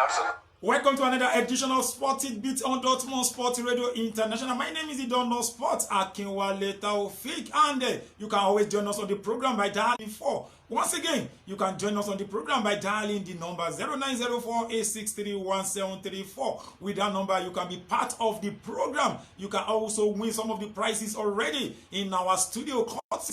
Absolutely. Welcome to another edition of Sporting Beat on Dortmund Sport Radio International. My name is Idono Sports Akinwale Taufik, and you can always join us on the program by dialing 4. Once again, you can join us on the program by dialing the number 0904-863-1734. With that number, you can be part of the program. You can also win some of the prizes already in our studio,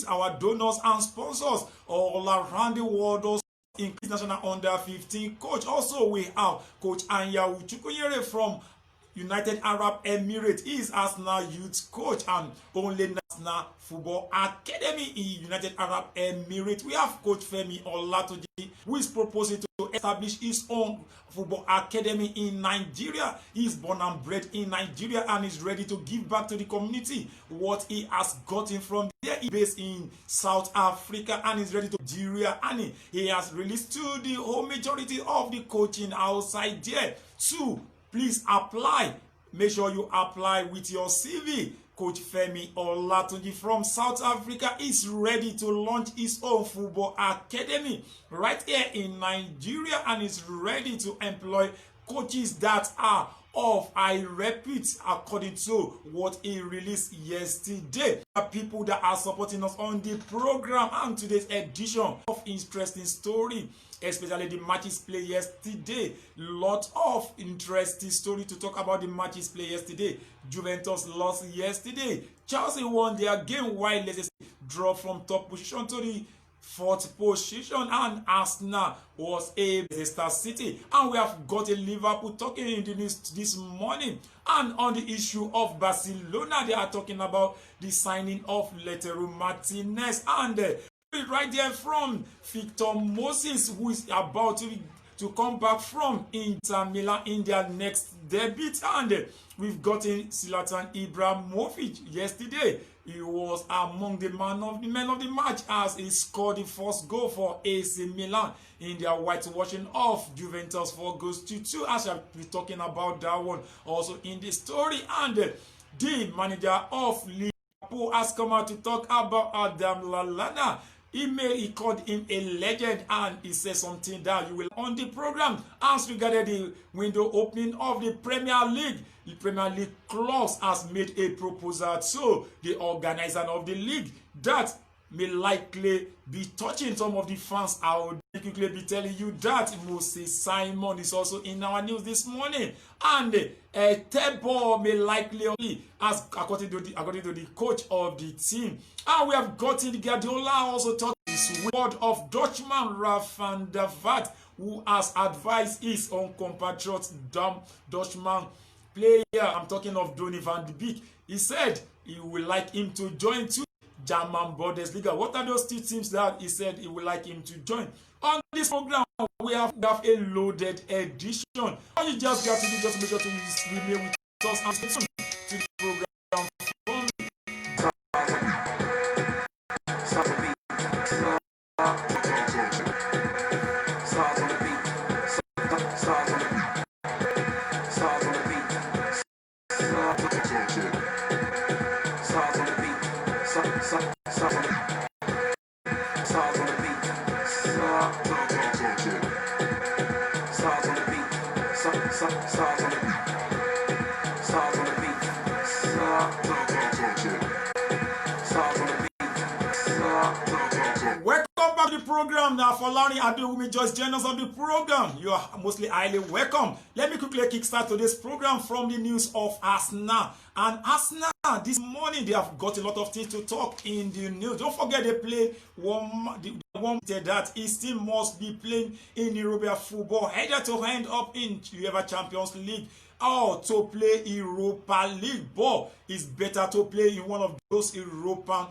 our donors and sponsors all around the world. International under 15 coach. Also, we have Coach Anya Uchukwunyere from United Arab Emirates. He is Arsenal youth coach and only National Football Academy in United Arab Emirates. We have Coach Femi Olatoji, who is proposing to establish his own football academy in Nigeria. He is born and bred in Nigeria and is ready to give back to the community what he has gotten from there. He is based in South Africa and is ready to Nigeria, and he has released to the whole majority of the coaching outside there to please apply. Make sure you apply with your CV. Coach Femi Olatunji from South Africa is ready to launch his own football academy right here in Nigeria and is ready to employ coaches that are of high repute according to what he released yesterday. People that are supporting us on the program and today's edition of interesting story, especially the matches played yesterday. Lot of interesting story to talk about the matches played yesterday. Juventus lost yesterday. Chelsea won their game while Leicester dropped from top position to the fourth position, and Arsenal was a Leicester City. And we have got a Liverpool talking in the news this morning. And on the issue of Barcelona, they are talking about the signing of Lautaro Martinez, and right there from Victor Moses, who is about to come back from Inter Milan in their next debut. And we've gotten Zlatan Ibrahimovic yesterday. He was among the men of the match as he scored the first goal for AC Milan in their whitewashing of Juventus 4-2, as I'll be talking about that one also in the story. And the manager of Liverpool has come out to talk about Adam Lallana. He called him a legend, and he said something that you will on the program as regarded the window opening of the Premier League. The Premier League clubs has made a proposal to the organizer of the league that may likely be touching some of the fans. I will quickly be telling you that Moses Simon is also in our news this morning, and Tebo may likely be, as according to the coach of the team. And we have gotten Guardiola also talking this word of Dutchman Ralf van der Vaart, who has advised his own compatriot Dutchman player. I'm talking of Donny van de Beek. He said he would like him to join to German Bundesliga. What are those two teams that he said he would like him to join? On this program, we have a loaded edition. All you just got to do, just make sure to remain with us and stay tuned to the program. Welcome back to the program. Now, for Larry Adewumi just join us on the program. You are mostly highly welcome. Let me quickly kickstart today's program from the news of Arsenal. And Arsenal, this morning, they have got a lot of things to talk in the news. Don't forget they play one that his team must be playing in European football, either to end up in UEFA Champions League or to play Europa League ball. It's better to play in one of those European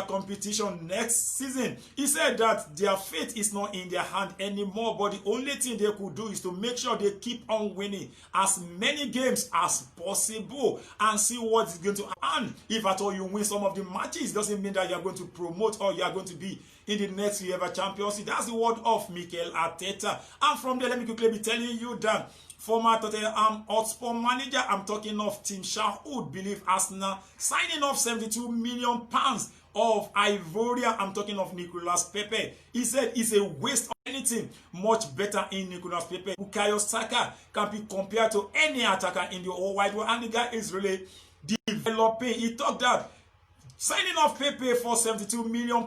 competition next season. He said that their fate is not in their hand anymore, but the only thing they could do is to make sure they keep on winning as many games as possible and see what is going to happen. If at all you win some of the matches, doesn't mean that you are going to promote or you are going to be in the next UEFA Champions League. That's the word of Mikel Arteta. And from there, let me quickly be telling you that former Tottenham Hotspur manager, I'm talking of Tim Sherwood, believe Arsenal signing off £72 million of Ivoria. I'm talking of Nicolas Pepe. He said it's a waste of anything much better in Nicolas Pepe. Bukayo Saka can be compared to any attacker in the whole wide world, and the guy is really developing. He thought that signing off Pepe for £72 million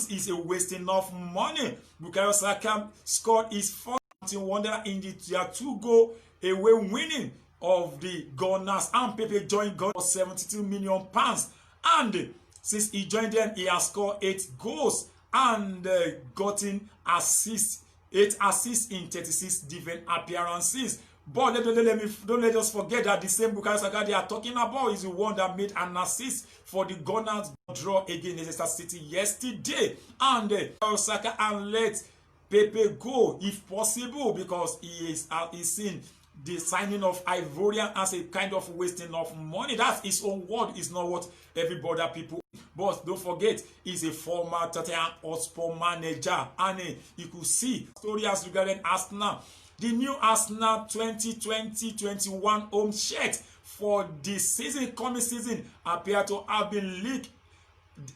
is a wasting of money. Bukayo Saka scored his first wonder in their 2-goal away winning of the Gunners, and Pepe joined Gunners for £72 million. And since he joined them, he has scored 8 goals and gotten assists, 8 assists in 36 different appearances. But don't let us forget that the same Bukayo Saka they are talking about is the one that made an assist for the Gunners draw against Leicester City yesterday. And Bukayo Saka and let Pepe go if possible, because he is seen the signing of Ivorian as a kind of wasting of money. That's his own word. It's not what everybody people. But don't forget, he's a former Tottenham Hotspur manager, and you could see stories regarding Arsenal. The new Arsenal 2020-21 home shirt for the season, coming season, appear to have been leaked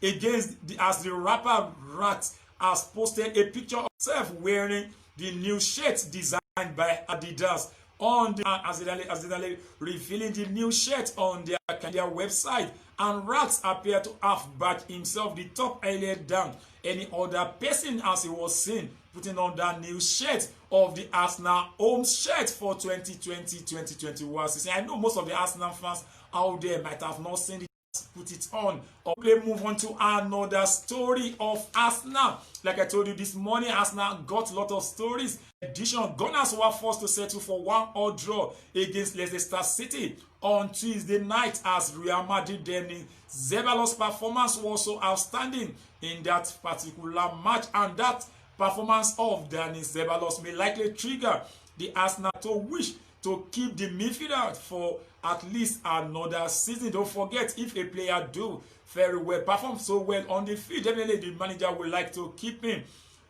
against as the rapper Rax has posted a picture of himself wearing the new shirt designed by Adidas on the accidentally revealing the new shirt on their website. And Rax appeared to have backed himself the top earlier than any other person, as he was seen putting on that new shirt of the Arsenal home shirt for 2020-2021 season. I know most of the Arsenal fans out there might have not seen it, put it on. Okay, move on to another story of Arsenal. Like I told you this morning, Arsenal got a lot of stories. Addition, Gunners were forced to settle for 1-1 draw against Leicester City on Tuesday night, as Real Madrid then Zeballos' performance was so outstanding in that particular match, and that performance of Dani Zeballos may likely trigger the Arsenal to wish to keep the midfielder for at least another season. Don't forget, if a player do very well, perform so well on the field, definitely the manager would like to keep him.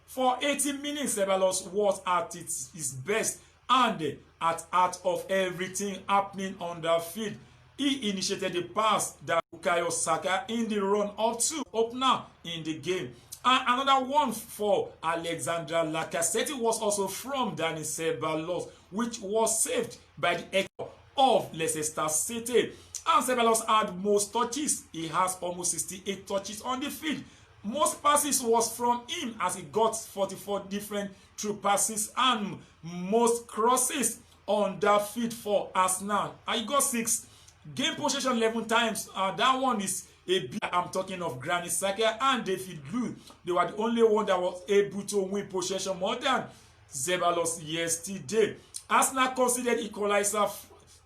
For 80 minutes, Zeballos was at his best and at heart of everything happening on the field. He initiated the pass that Bukayo Saka in the run-up to opener in the game. And another one for Alexandre Lacazette was also from Dani Ceballos, which was saved by the echo of Leicester City. And Ceballos had most touches. He has almost 68 touches on the field. Most passes was from him, as he got 44 different through passes, and most crosses on that field for Arsenal. And he got 6. Game possession 11 times. That one is a big. I'm talking of Granit Xhaka and David Luiz. They were the only one that was able to win possession more than Zeballos yesterday. Arsenal considered equalizer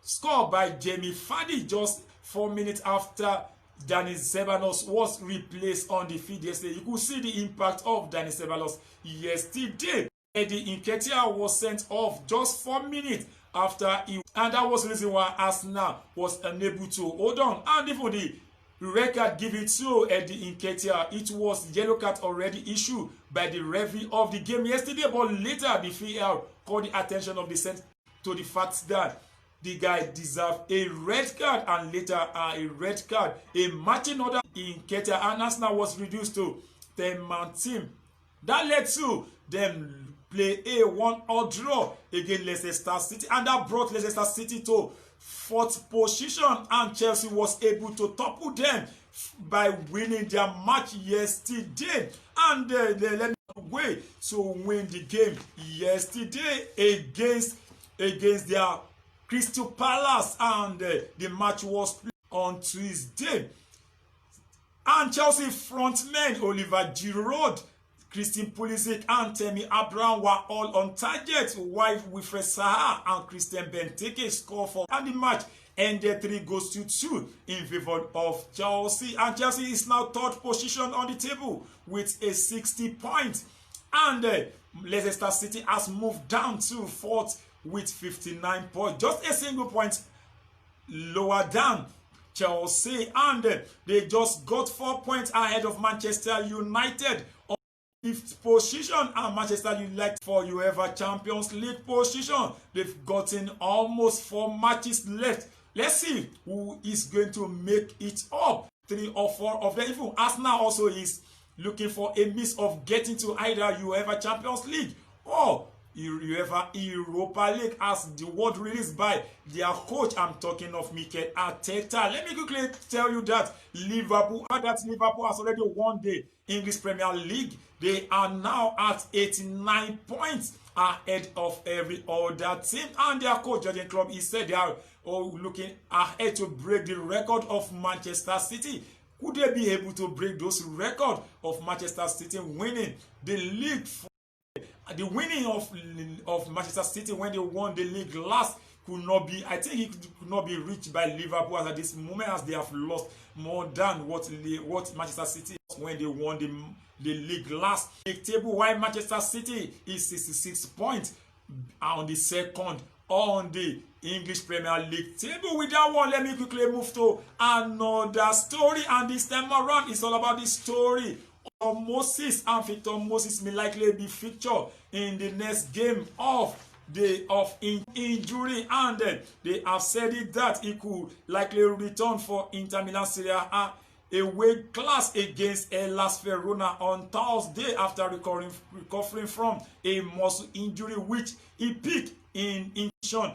score by Jamie Vardy just 4 minutes after Dani Ceballos was replaced on the field yesterday. You could see the impact of Dani Ceballos yesterday. Eddie Nketiah was sent off just 4 minutes after he, and that was the reason why Arsenal was unable to hold on. And even the record given to Eddie Nketiah, it was yellow card already issued by the referee of the game yesterday, but later the VAR called the attention of the Saints to the fact that the guy deserved a red card, and later a red card, a matching order in Nketiah, and Arsenal was reduced to 10-man team. That led to them play a 1-1 draw against Leicester City, and that brought Leicester City to 4th position, and Chelsea was able to topple them by winning their match yesterday, and they led the way to win the game yesterday against their Crystal Palace, and the match was played on Tuesday. And Chelsea frontmen Oliver Giroud, Christian Pulisic and Tammy Abraham were all on target, while Wilfred Zaha and Christian Benteke scored for, and the match ended 3-2 in favor of Chelsea. And Chelsea is now 3rd position on the table with a 60 points, and Leicester City has moved down to 4th with 59 points, just a single point lower than Chelsea, and they just got 4 points ahead of Manchester United on 5th position, and Manchester United for UEFA Champions League position. They've gotten almost 4 matches left. Let's see who is going to make it up. 3 or 4 of them. Even Arsenal also is looking for a miss of getting to either UEFA Champions League or UEFA Europa League as the word released by their coach. I'm talking of Mikel Arteta. Let me quickly tell you that Liverpool has already won the English Premier League. They are now at 89 points ahead of every other team, and their coach Jurgen Klopp, he said they are looking ahead to break the record of Manchester City. Could they be able to break those records of Manchester City winning the league? The winning of Manchester City when they won the league last could not be, I think it could not be reached by Liverpool at this moment, as they have lost more than what Manchester City when they won the league last. League table, while Manchester City is 66 points on the second on the English Premier League table. With that one, let me quickly move to another story, and this time around it's all about the story of Moses, and Victor Moses may likely be featured in the next game of injury, and they have said it that he could likely return for Inter Milan Serie A away class against Hellas Verona on Thursday after recovering from a muscle injury which he picked in action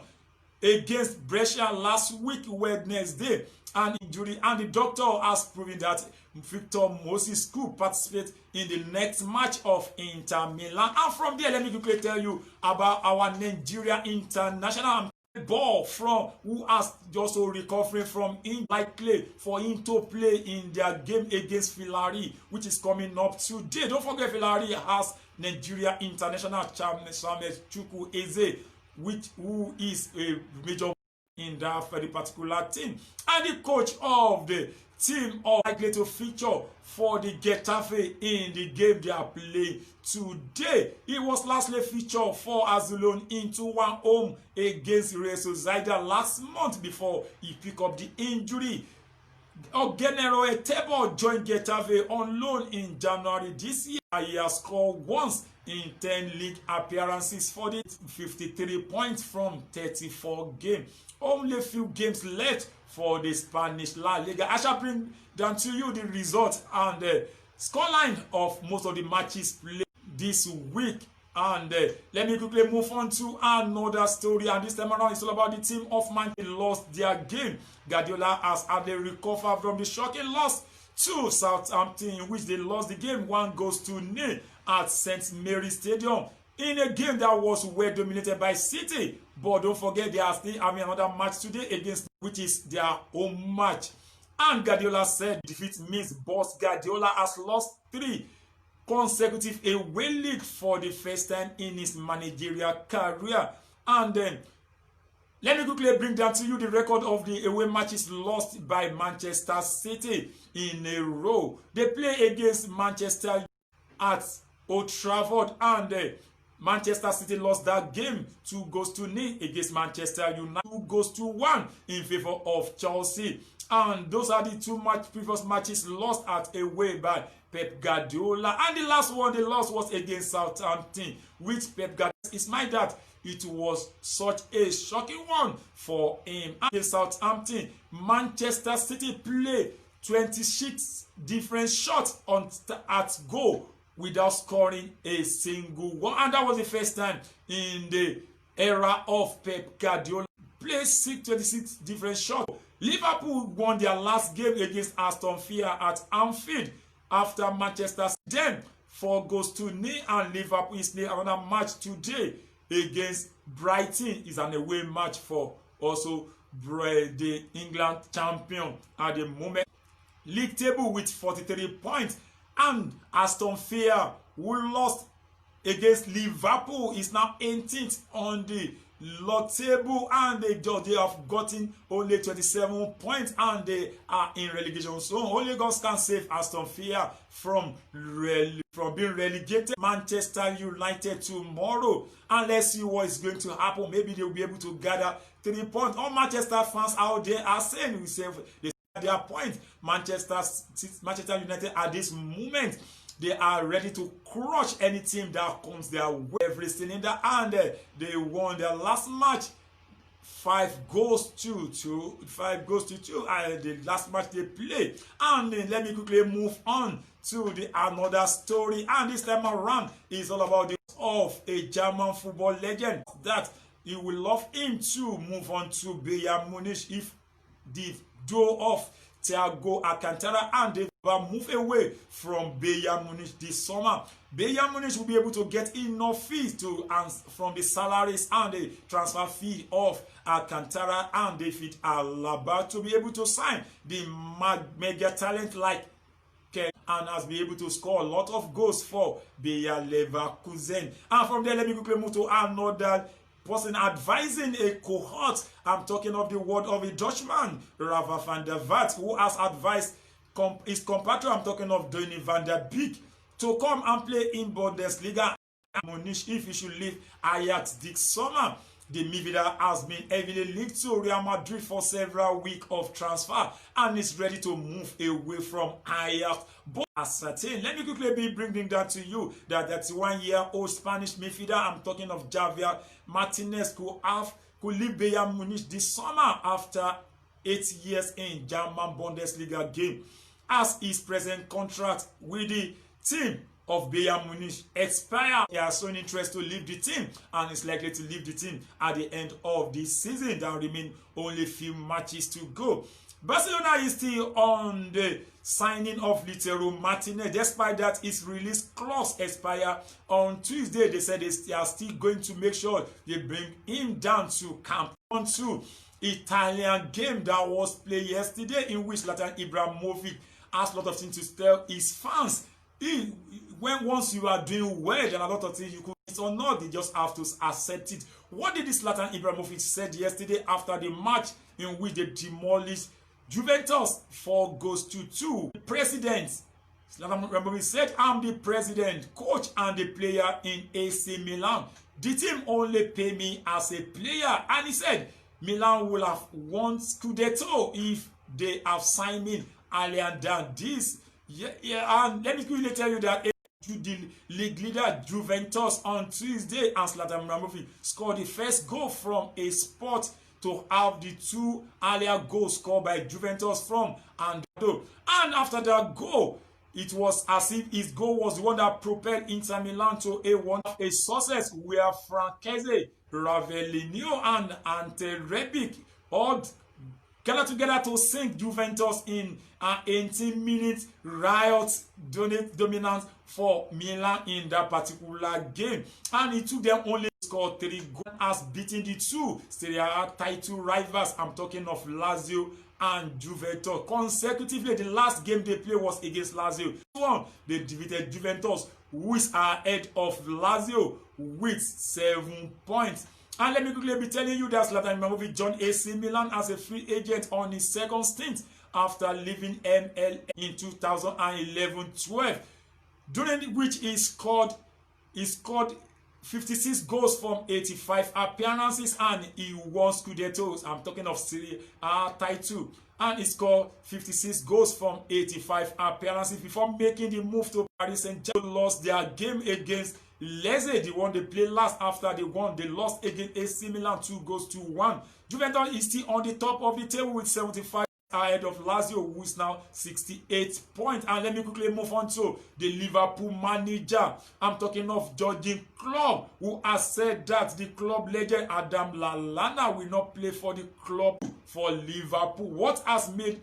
against Brescia last week Wednesday. And injury, and the doctor has proven that Victor Moses could participate in the next match of Inter Milan. And from there, let me quickly tell you about our Nigeria international ball from who has also recovering from likely for him to play in their game against Villarreal, which is coming up today. Don't forget, Villarreal has Nigeria international Samuel Chukwueze, who is a major in that very particular team, and the coach of the team are likely to feature for the Getafe in the game they are playing today. He was lastly featured for Azulon in 2-1 home against Real Sociedad last month before he picked up the injury. Ogenero Etebo joined Getafe on loan in January this year. He has scored once in 10 league appearances for the 53 points from 34 games. Only a few games left for the Spanish La Liga. I shall bring down to you the results and the scoreline of most of the matches played this week. And let me quickly move on to another story. And this time around, it's all about the team of Manchester lost their game. Guardiola has hardly recovered from the shocking loss to Southampton, in which they lost the game 1-0 at St. Mary's Stadium, in a game that was well dominated by City. But don't forget, they are still having another match today against, which is their home match. And Guardiola said defeat means boss Guardiola has lost 3 consecutive away league for the first time in his managerial career. And then let me quickly bring down to you the record of the away matches lost by Manchester City in a row. They play against Manchester at Old Trafford, and Manchester City lost that game 2-0 against Manchester United, 2-1 in favor of Chelsea. And those are the 2 previous matches lost at away by Pep Guardiola. And the last one they lost was against Southampton, which Pep Guardiola is my that it was such a shocking one for him. And against Southampton, Manchester City played 26 different shots at goal without scoring a single one. And that was the first time in the era of Pep Guardiola. Played 26 different shots. Liverpool won their last game against Aston Villa at Anfield after Manchester City. Then 4-0, and Liverpool is playing another match today against Brighton. Is an away match for also the England champion at the moment. League table with 43 points. And Aston Villa, who lost against Liverpool, is now 18th on the log table, and they have gotten only 27 points, and they are in relegation. So only God can save Aston Villa from being relegated. Manchester United tomorrow, and let's see what is going to happen. Maybe they will be able to gather 3 points. All Manchester fans out there are saying their point. Manchester United at this moment, they are ready to crush any team that comes their way. Everything in the hand. They won their last match 5-2, and the last match they played. And then let me quickly move on to the another story, and this time around is all about the of a German football legend that he will love him to move on to Bayern Munich if the door of Thiago Alcantara and they move away from Bayern Munich this summer. Bayern Munich will be able to get enough fees from the salaries and the transfer fee of Alcantara and David Alaba to be able to sign the mega talent like Ken and has been able to score a lot of goals for Bayer Leverkusen. And from there, let me quickly move to another person advising a cohort. I'm talking of the word of a Dutchman, Rafa van der Vaart, who has advised his compatriot, I'm talking of Donny van der Beek, to come and play in Bundesliga Munich if he should leave Ajax this summer. The midfielder has been heavily linked to Real Madrid for several weeks of transfer and is ready to move away from Ajax. But ascertain, let me quickly be bringing that to you, that 31-year-old Spanish midfielder, I'm talking of Javier Martinez, could leave Bayern Munich this summer after 8 years in German Bundesliga game, as his present contract with the team of Bayern Munich expire. He has shown interest to leave the team and is likely to leave the team at the end of this season. There remain only a few matches to go. Barcelona is still on the signing of Lautaro Martinez. Despite that, his release clause expire on Tuesday. They said they are still going to make sure they bring him down to camp. On to Italian game that was played yesterday, in which Zlatan Ibrahimovic has a lot of things to tell his fans. Once you are doing well, and a lot of things you could or not, they just have to accept it. What did this Zlatan Ibrahimovic said yesterday after the match in which they demolished Juventus 4-2? The president, Zlatan Ibrahimovic, said, "I'm the president, coach, and the player in AC Milan. The team only pay me as a player." And he said, Milan will have won Scudetto if they have signed me earlier than this. And let me quickly tell you that the league leader Juventus on Tuesday, and Zlatan Ibrahimovic scored the first goal from a spot to have the two earlier goals scored by Juventus from Andorra. And after that goal, it was as if his goal was the one that propelled Inter Milan to a success where Francesco Ravellino and Ante Rebic all gathered together to sink Juventus in an 18-minute riot dominance for Milan in that particular game. And it took them only to score 3 goals as beating the two Serie A title rivals. I'm talking of Lazio and Juventus consecutively. The last game they played was against Lazio. They defeated Juventus, who is ahead of Lazio with 7 points. And let me quickly be telling you that Zlatan Ibrahimovic joined AC Milan as a free agent on his second stint after leaving ML in 2011-12, during which he scored 56 goals from 85 appearances and he won Scudettos. I'm talking of Serie A title. And he scored 56 goals from 85 appearances before making the move to Paris Saint-Germain. Lost their game against Lecce, the one they played last after they won. They lost against AC Milan 2-1. Juventus is still on the top of the table with 75 ahead of Lazio, who is now 68 points. And let me quickly move on to the Liverpool manager. I'm talking of Jurgen Klopp, who has said that the club legend Adam Lallana will not play for the club for Liverpool. What has made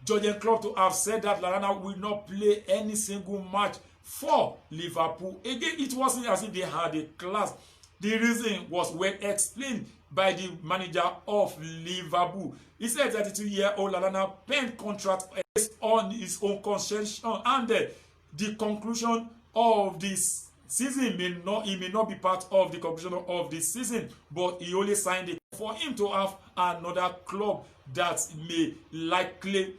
Jurgen Klopp to have said that Lallana will not play any single match for Liverpool? Again, it wasn't as if they had a class. The reason was well explained by the manager of Liverpool. He said that the 32-year-old Lallana penned contract based on his own conscience, and the conclusion of this season may not be part of the conclusion of the season, but he only signed it for him to have another club that may likely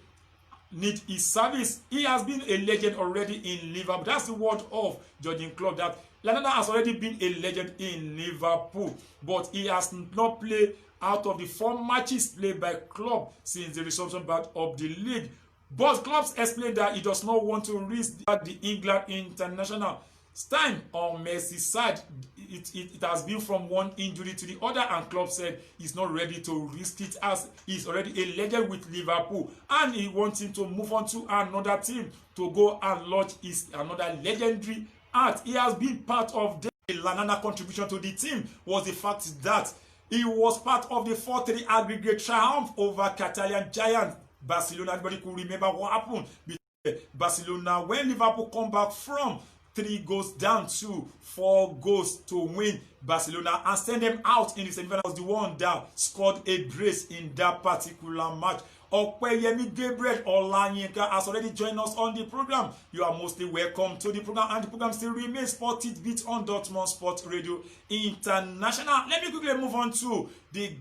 need his service. He has been a legend already in Liverpool. That's the word of Jurgen Klopp, that Lallana has already been a legend in Liverpool, but he has not played out of the 4 matches played by Klopp since the resumption back of the league. But Klopp explained that he does not want to risk the England international time on Messi's side. It has been from one injury to the other, and Klopp said he's not ready to risk it as he's already a legend with Liverpool and he wants him to move on to another team to go and launch his another legendary art. He has been part of the Lanana contribution to the team was the fact that he was part of the 4-3 aggregate triumph over Catalan giant Barcelona. Everybody could remember what happened between Barcelona when Liverpool come back from 3 goals down to 4 goals to win Barcelona and send them out in the semi-final. Was the one that scored a brace in that particular match. Opeyemi Gabriel Olayinka has already joined us on the program. You are mostly welcome to the program, and the program still remains Sport Tidbit on Dortmund Sport Radio International. Let me quickly move on to the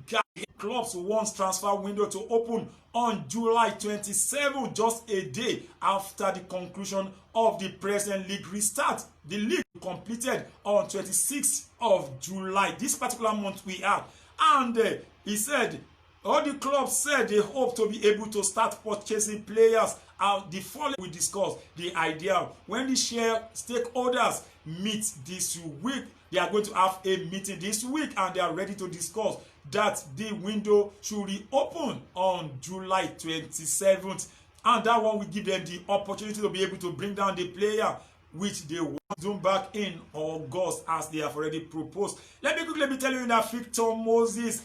club's once transfer window to open on July 27, just a day after the conclusion of the present league restart. The league completed on 26th of July, this particular month we are, and he said all the clubs said they hope to be able to start purchasing players. The following we discuss the idea when the share stakeholders meet this week. They are going to have a meeting this week and they are ready to discuss that the window should reopen on July 27th, and that one will give them the opportunity to be able to bring down the player which they want to do back in August as they have already proposed. Let me quickly tell you that Victor Moses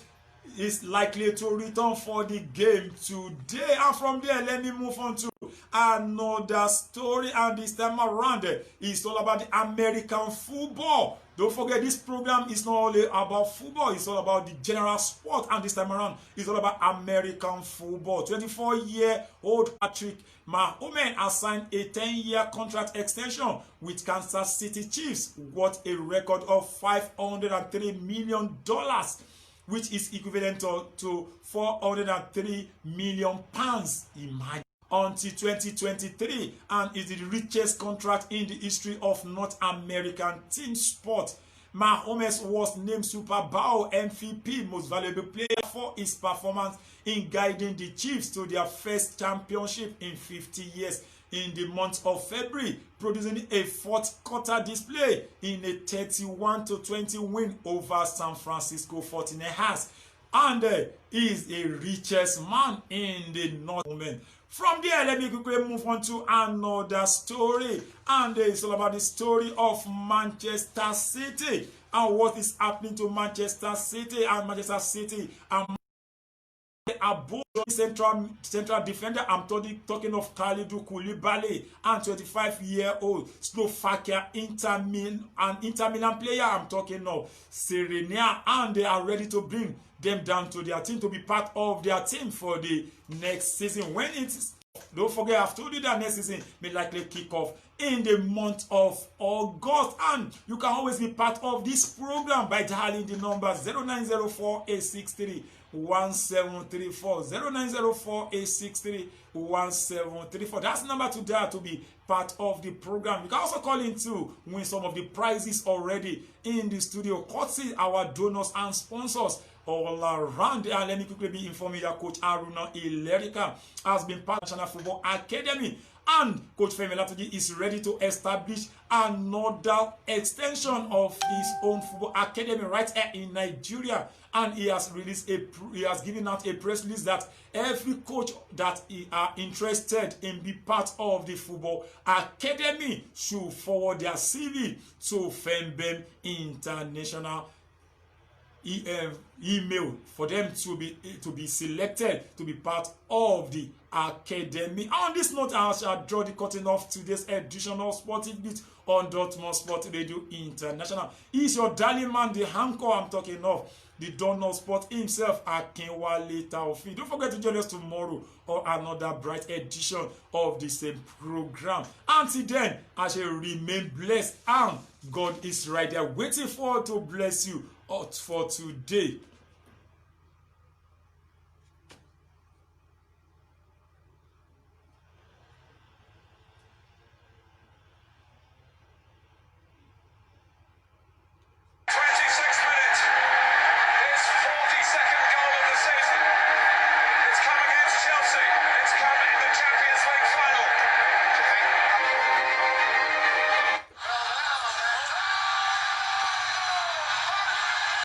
is likely to return for the game today, and from there let me move on to another story, and this time around it's all about the American football. Don't forget, this program is not only about football, it's all about the general sport, and this time around it's all about American football. 24-year-old Patrick Mahomes has signed a 10-year contract extension with Kansas City Chiefs worth a record of $503 million, which is equivalent to 403 million pounds. Imagine. Until 2023, and is the richest contract in the history of North American team sport. Mahomes was named Super Bowl MVP, most valuable player, for his performance in guiding the Chiefs to their first championship in 50 years in the month of February, producing a fourth quarter display in a 31-20 win over San Francisco 49ers. And he is the richest man in the North. From there, let me quickly move on to another story, and it's all about the story of Manchester City and what is happening to Manchester City. And Manchester City and both central defender. I'm talking of Kalidou Koulibaly and 25-year-old Slovakia Inter Milan player. I'm talking of Serena, and they are ready to bring them down to their team to be part of their team for the next season. When it's, don't forget, I've told you that next season may likely kick off in the month of August, and you can always be part of this program by dialing the number 0904-863-1734 0904-863-1734. That's the number to dial to be part of the program. You can also call in to win some of the prizes already in the studio, courtesy our donors and sponsors all around. And let me quickly be informing that Coach Aruna Ilerika has been part of the National Football Academy, and Coach Femi Latuji is ready to establish another extension of his own football academy right here in Nigeria. And he has given out a press release that every coach that are interested in be part of the football academy should forward their CV to Fembem International email for them to be selected to be part of the academy. On this note, I shall draw the curtain off today's edition of Sport Tidbit on Dortmund Sport Radio International. He's your darling man, the anchor I'm talking of, the Donor Sport himself, Akinwale Taofeeq. Don't forget to join us tomorrow or another bright edition of the same program. Until then, I shall remain blessed, and God is right there waiting for to bless you for today.